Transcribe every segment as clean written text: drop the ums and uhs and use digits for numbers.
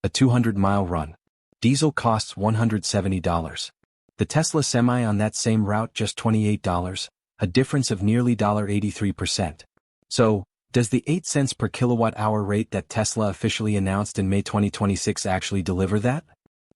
a 200-mile run. Diesel costs $170. The Tesla Semi on that same route just $28, a difference of nearly 83%. So, does the 8 cents per kilowatt-hour rate that Tesla officially announced in May 2026 actually deliver that?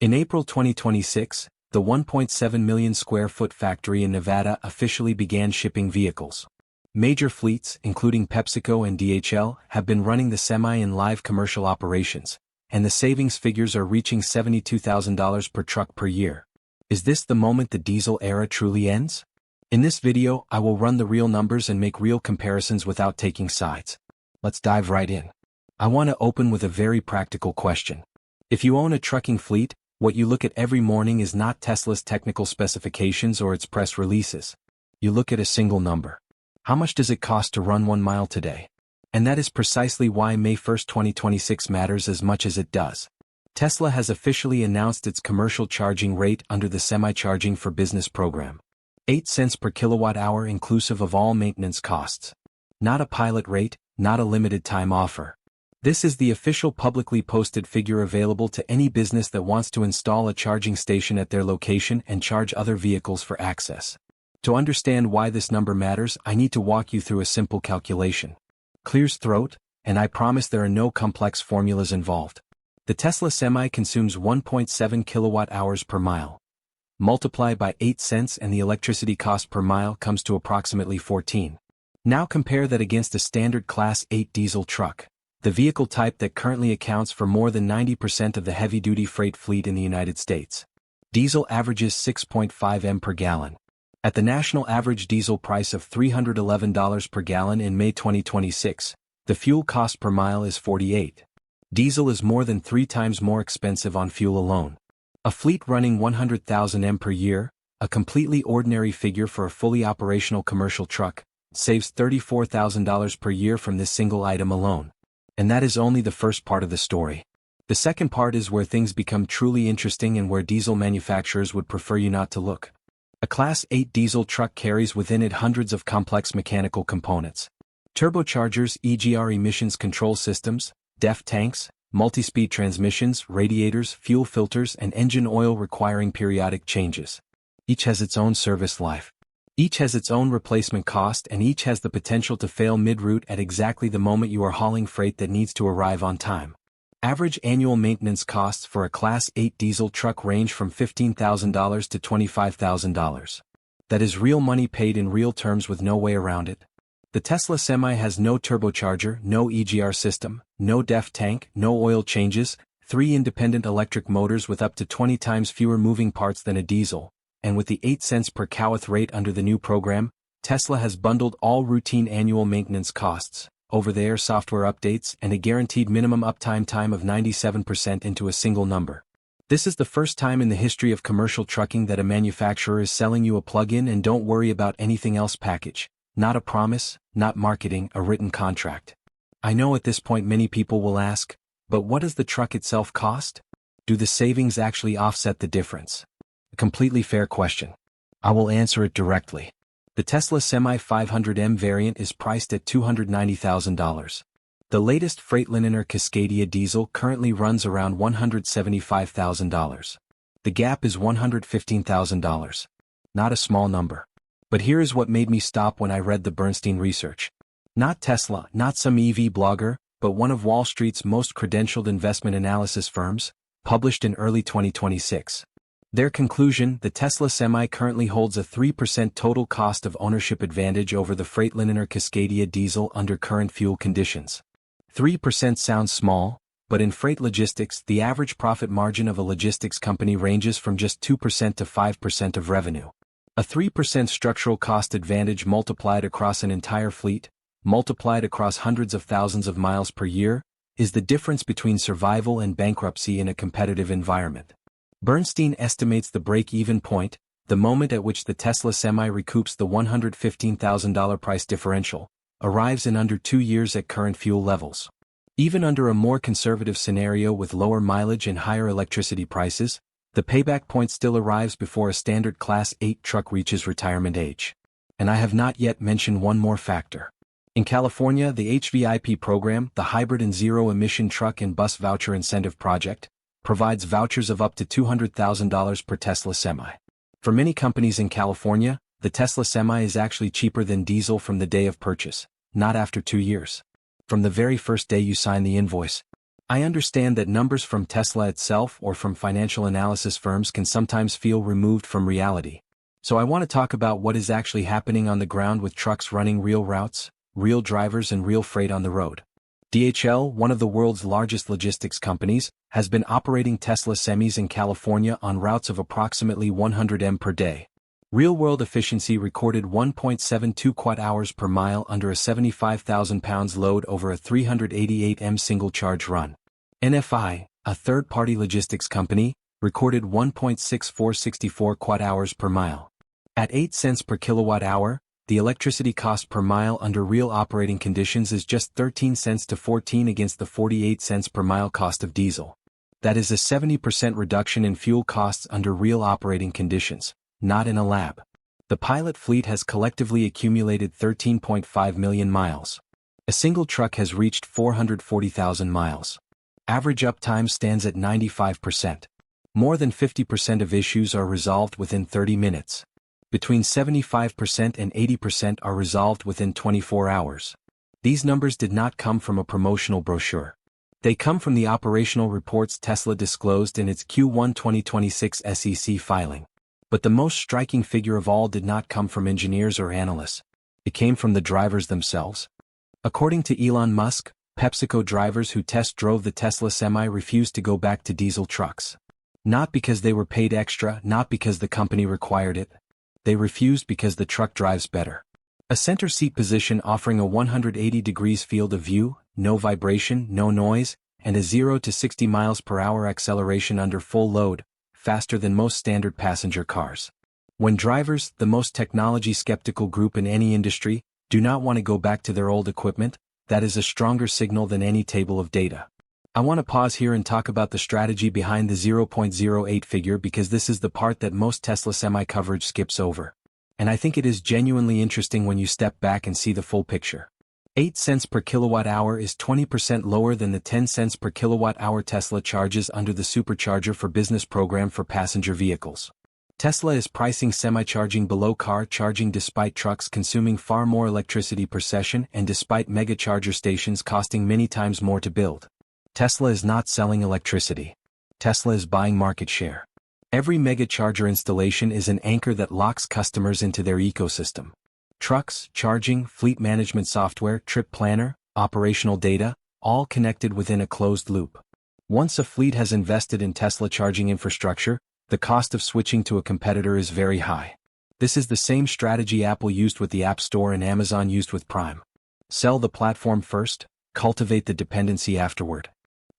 In April 2026, the 1.7 million square foot factory in Nevada officially began shipping vehicles. Major fleets, including PepsiCo and DHL, have been running the Semi in live commercial operations, and the savings figures are reaching $72,000 per truck per year. Is this the moment the diesel era truly ends? In this video, I will run the real numbers and make real comparisons without taking sides. Let's dive right in. I want to open with a very practical question. If you own a trucking fleet, what you look at every morning is not Tesla's technical specifications or its press releases. You look at a single number. How much does it cost to run 1 mile today? And that is precisely why May 1, 2026 matters as much as it does. Tesla has officially announced its commercial charging rate under the Semi-Charging for Business program. 8 cents per kilowatt-hour inclusive of all maintenance costs. Not a pilot rate, not a limited time offer. This is the official publicly posted figure available to any business that wants to install a charging station at their location and charge other vehicles for access. To understand why this number matters, I need to walk you through a simple calculation. Clears throat, and I promise there are no complex formulas involved. The Tesla Semi consumes 1.7 kilowatt-hours per mile. Multiply by 8 cents and the electricity cost per mile comes to approximately 14. Now compare that against a standard Class 8 diesel truck, the vehicle type that currently accounts for more than 90% of the heavy-duty freight fleet in the United States. Diesel averages 6.5 m per gallon. At the national average diesel price of $311 per gallon in May 2026, the fuel cost per mile is 48. Diesel is more than 3 times more expensive on fuel alone. A fleet running 100,000 m per year, a completely ordinary figure for a fully operational commercial truck, saves $34,000 per year from this single item alone. And that is only the first part of the story. The second part is where things become truly interesting and where diesel manufacturers would prefer you not to look. A Class 8 diesel truck carries within it hundreds of complex mechanical components. Turbochargers, EGR emissions control systems, DEF tanks, multi-speed transmissions, radiators, fuel filters, and engine oil requiring periodic changes. Each has its own service life. Each has its own replacement cost, and each has the potential to fail mid-route at exactly the moment you are hauling freight that needs to arrive on time. Average annual maintenance costs for a Class 8 diesel truck range from $15,000 to $25,000. That is real money paid in real terms with no way around it. The Tesla Semi has no turbocharger, no EGR system, no DEF tank, no oil changes, 3 independent electric motors with up to 20 times fewer moving parts than a diesel, and with the 8 cents per kWh rate under the new program, Tesla has bundled all routine annual maintenance costs, over-the-air software updates, and a guaranteed minimum uptime time of 97% into a single number. This is the first time in the history of commercial trucking that a manufacturer is selling you a plug-in and don't worry about anything else package. Not a promise, not marketing, a written contract. I know at this point many people will ask, but what does the truck itself cost? Do the savings actually offset the difference? A completely fair question. I will answer it directly. The Tesla Semi 500M variant is priced at $290,000. The latest Freightliner Cascadia diesel currently runs around $175,000. The gap is $115,000. Not a small number. But here is what made me stop when I read the Bernstein research. Not Tesla, not some EV blogger, but one of Wall Street's most credentialed investment analysis firms, published in early 2026. Their conclusion: the Tesla Semi currently holds a 3% total cost of ownership advantage over the Freightliner Cascadia diesel under current fuel conditions. 3% sounds small, but in freight logistics, the average profit margin of a logistics company ranges from just 2% to 5% of revenue. A 3% structural cost advantage multiplied across an entire fleet, multiplied across hundreds of thousands of miles per year, is the difference between survival and bankruptcy in a competitive environment. Bernstein estimates the break-even point, the moment at which the Tesla Semi recoups the $115,000 price differential, arrives in under 2 years at current fuel levels. Even under a more conservative scenario with lower mileage and higher electricity prices, the payback point still arrives before a standard Class 8 truck reaches retirement age. And I have not yet mentioned one more factor. In California, the HVIP program, the Hybrid and Zero Emission Truck and Bus Voucher Incentive Project, provides vouchers of up to $200,000 per Tesla Semi. For many companies in California, the Tesla Semi is actually cheaper than diesel from the day of purchase, not after 2 years. From the very first day you sign the invoice. I understand that numbers from Tesla itself or from financial analysis firms can sometimes feel removed from reality. So I want to talk about what is actually happening on the ground with trucks running real routes, real drivers and real freight on the road. DHL, one of the world's largest logistics companies, has been operating Tesla Semis in California on routes of approximately 100 m per day. Real-world efficiency recorded 1.72 kWh per mile under a 75,000 pounds load over a 388 m single-charge run. NFI, a third-party logistics company, recorded 1.6464 kWh per mile. At 8 cents per kilowatt-hour, the electricity cost per mile under real operating conditions is just 13 cents to 14 against the 48 cents per mile cost of diesel. That is a 70% reduction in fuel costs under real operating conditions, not in a lab. The pilot fleet has collectively accumulated 13.5 million miles. A single truck has reached 440,000 miles. Average uptime stands at 95%. More than 50% of issues are resolved within 30 minutes. Between 75% and 80% are resolved within 24 hours. These numbers did not come from a promotional brochure. They come from the operational reports Tesla disclosed in its Q1 2026 SEC filing. But the most striking figure of all did not come from engineers or analysts. It came from the drivers themselves. According to Elon Musk, PepsiCo drivers who test drove the Tesla Semi refused to go back to diesel trucks. Not because they were paid extra, not because the company required it. They refused because the truck drives better. A center seat position offering a 180 degrees field of view, no vibration, no noise, and a 0 to 60 miles per hour acceleration under full load, faster than most standard passenger cars. When drivers, the most technology-skeptical group in any industry, do not want to go back to their old equipment, that is a stronger signal than any table of data. I want to pause here and talk about the strategy behind the 0.08 figure because this is the part that most Tesla Semi coverage skips over. And I think it is genuinely interesting when you step back and see the full picture. 8 cents per kilowatt-hour is 20% lower than the 10 cents per kilowatt-hour Tesla charges under the Supercharger for Business program for passenger vehicles. Tesla is pricing semi-charging below car charging despite trucks consuming far more electricity per session and despite mega charger stations costing many times more to build. Tesla is not selling electricity. Tesla is buying market share. Every mega charger installation is an anchor that locks customers into their ecosystem. Trucks, charging, fleet management software, trip planner, operational data, all connected within a closed loop. Once a fleet has invested in Tesla charging infrastructure, the cost of switching to a competitor is very high. This is the same strategy Apple used with the App Store and Amazon used with Prime. Sell the platform first, cultivate the dependency afterward.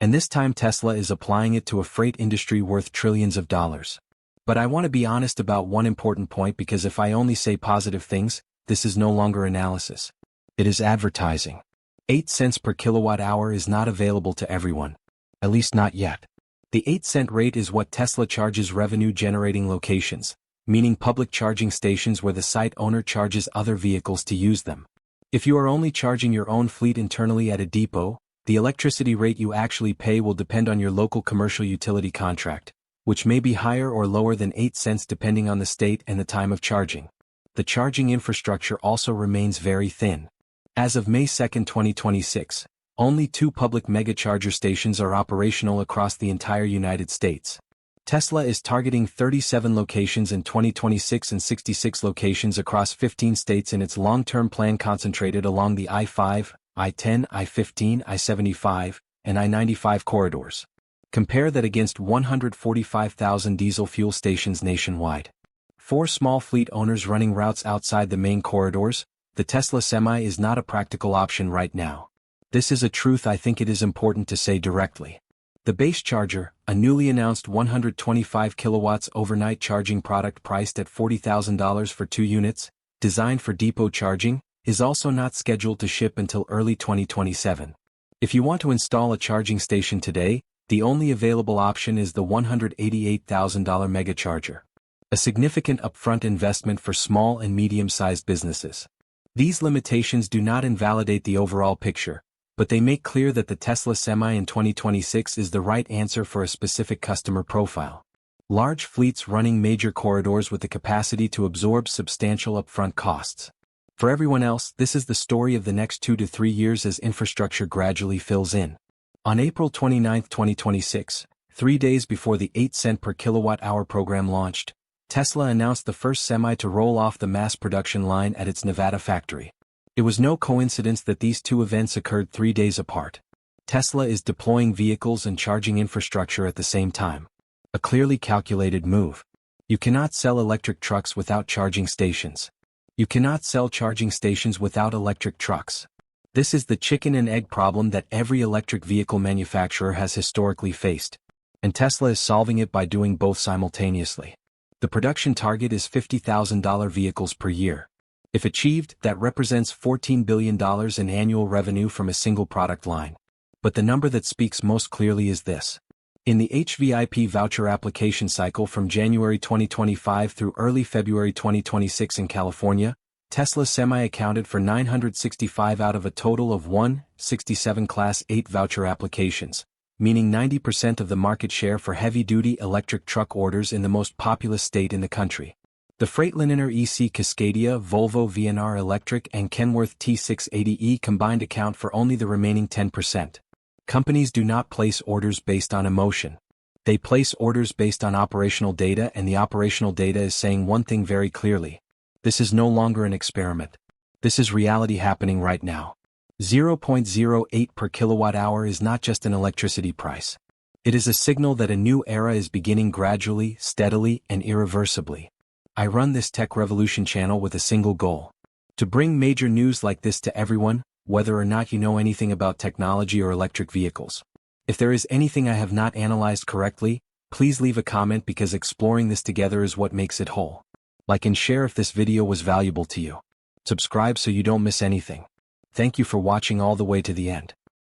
And this time Tesla is applying it to a freight industry worth trillions of dollars. But I want to be honest about one important point because if I only say positive things, this is no longer analysis. It is advertising. 8 cents per kilowatt-hour is not available to everyone. At least not yet. The 8-cent rate is what Tesla charges revenue-generating locations, meaning public charging stations where the site owner charges other vehicles to use them. If you are only charging your own fleet internally at a depot, the electricity rate you actually pay will depend on your local commercial utility contract, which may be higher or lower than 8 cents depending on the state and the time of charging. The charging infrastructure also remains very thin. As of May 2, 2026, only 2 public mega charger stations are operational across the entire United States. Tesla is targeting 37 locations in 2026 and 66 locations across 15 states in its long-term plan concentrated along the I-5, I-10, I-15, I-75, and I-95 corridors. Compare that against 145,000 diesel fuel stations nationwide. 4 small fleet owners running routes outside the main corridors, the Tesla Semi is not a practical option right now. This is a truth I think it is important to say directly. The Base Charger, a newly announced 125 kilowatts overnight charging product priced at $40,000 for 2 units, designed for depot charging, is also not scheduled to ship until early 2027. If you want to install a charging station today, the only available option is the $188,000 mega charger. A significant upfront investment for small and medium-sized businesses. These limitations do not invalidate the overall picture, but they make clear that the Tesla Semi in 2026 is the right answer for a specific customer profile. Large fleets running major corridors with the capacity to absorb substantial upfront costs. For everyone else, this is the story of the next 2 to 3 years as infrastructure gradually fills in. On April 29, 2026, 3 days before the 8-cent per kilowatt-hour program launched, Tesla announced the first Semi to roll off the mass production line at its Nevada factory. It was no coincidence that these two events occurred 3 days apart. Tesla is deploying vehicles and charging infrastructure at the same time. A clearly calculated move. You cannot sell electric trucks without charging stations. You cannot sell charging stations without electric trucks. This is the chicken and egg problem that every electric vehicle manufacturer has historically faced. And Tesla is solving it by doing both simultaneously. The production target is $50,000 vehicles per year. If achieved, that represents $14 billion in annual revenue from a single product line. But the number that speaks most clearly is this. In the HVIP voucher application cycle from January 2025 through early February 2026 in California, Tesla Semi accounted for 965 out of a total of 167 Class 8 voucher applications, meaning 90% of the market share for heavy-duty electric truck orders in the most populous state in the country. The Freightliner EC Cascadia, Volvo VNR Electric and Kenworth T680E combined account for only the remaining 10%. Companies do not place orders based on emotion. They place orders based on operational data, and the operational data is saying one thing very clearly. This is no longer an experiment. This is reality happening right now. 0.08 per kilowatt-hour is not just an electricity price. It is a signal that a new era is beginning gradually, steadily, and irreversibly. I run this Tech Revolution channel with a single goal. To bring major news like this to everyone, whether or not you know anything about technology or electric vehicles. If there is anything I have not analyzed correctly, please leave a comment because exploring this together is what makes it whole. Like and share if this video was valuable to you. Subscribe so you don't miss anything. Thank you for watching all the way to the end.